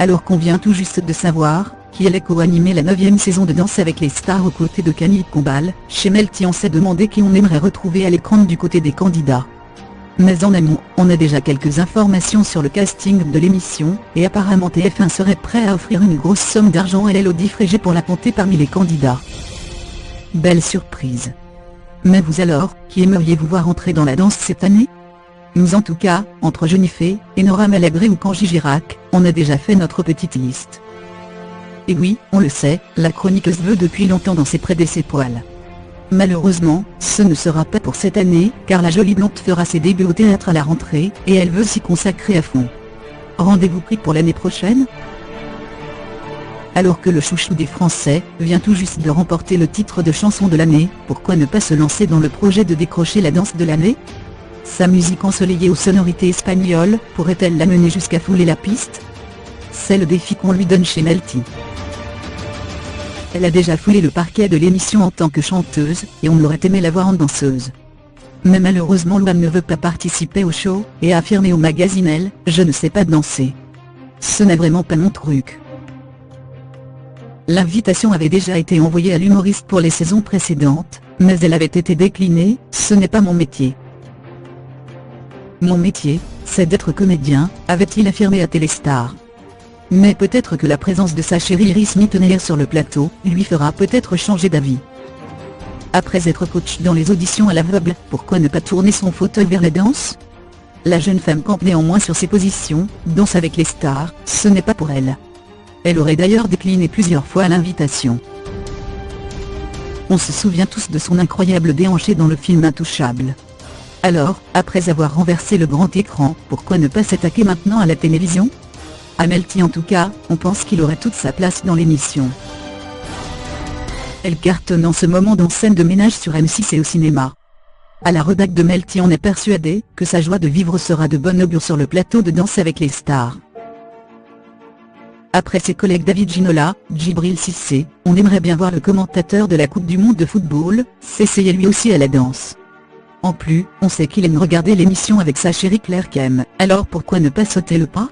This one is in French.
alors qu'on vient tout juste de savoir qu'elle a co-animé la 9e saison de Danse avec les stars aux côtés de Camille Combal. Chez Melty, on s'est demandé qui on aimerait retrouver à l'écran du côté des candidats. Mais en amont, on a déjà quelques informations sur le casting de l'émission, et apparemment TF1 serait prêt à offrir une grosse somme d'argent à Elodie Frégé pour la compter parmi les candidats. Belle surprise. Mais vous alors, qui aimeriez-vous voir entrer dans la danse cette année? Nous en tout cas, entre Jennifer et Nora Malagré ou Kanji Girac, on a déjà fait notre petite liste. Et oui, on le sait, la chroniqueuse veut depuis longtemps danser près de ses poils. Malheureusement, ce ne sera pas pour cette année, car la jolie blonde fera ses débuts au théâtre à la rentrée, et elle veut s'y consacrer à fond. Rendez-vous pris pour l'année prochaine? Alors que le chouchou des Français vient tout juste de remporter le titre de chanson de l'année, pourquoi ne pas se lancer dans le projet de décrocher la danse de l'année? Sa musique ensoleillée aux sonorités espagnoles pourrait-elle l'amener jusqu'à fouler la piste? C'est le défi qu'on lui donne chez Melty. Elle a déjà foulé le parquet de l'émission en tant que chanteuse, et on aurait aimé la voir en danseuse. Mais malheureusement Louane ne veut pas participer au show, et a affirmé au magazine Elle, « Je ne sais pas danser. Ce n'est vraiment pas mon truc ». L'invitation avait déjà été envoyée à l'humoriste pour les saisons précédentes, mais elle avait été déclinée. « Ce n'est pas mon métier. Mon métier, c'est d'être comédien », avait-il affirmé à Téléstar. Mais peut-être que la présence de sa chérie Iris Mittenaere sur le plateau lui fera peut-être changer d'avis. Après être coach dans les auditions à l'aveugle, pourquoi ne pas tourner son fauteuil vers la danse? La jeune femme campe néanmoins sur ses positions. Danse avec les stars, ce n'est pas pour elle. Elle aurait d'ailleurs décliné plusieurs fois l'invitation. On se souvient tous de son incroyable déhanché dans le film Intouchable. Alors, après avoir renversé le grand écran, pourquoi ne pas s'attaquer maintenant à la télévision? À Melty en tout cas, on pense qu'il aurait toute sa place dans l'émission. Elle cartonne en ce moment dans Scène de ménage sur M6 et au cinéma. À la rédac de Melty, on est persuadé que sa joie de vivre sera de bon augure sur le plateau de Danse avec les stars. Après ses collègues David Ginola, Djibril Cissé, on aimerait bien voir le commentateur de la Coupe du Monde de football s'essayer lui aussi à la danse. En plus, on sait qu'il aime regarder l'émission avec sa chérie Claire Kem, alors pourquoi ne pas sauter le pas?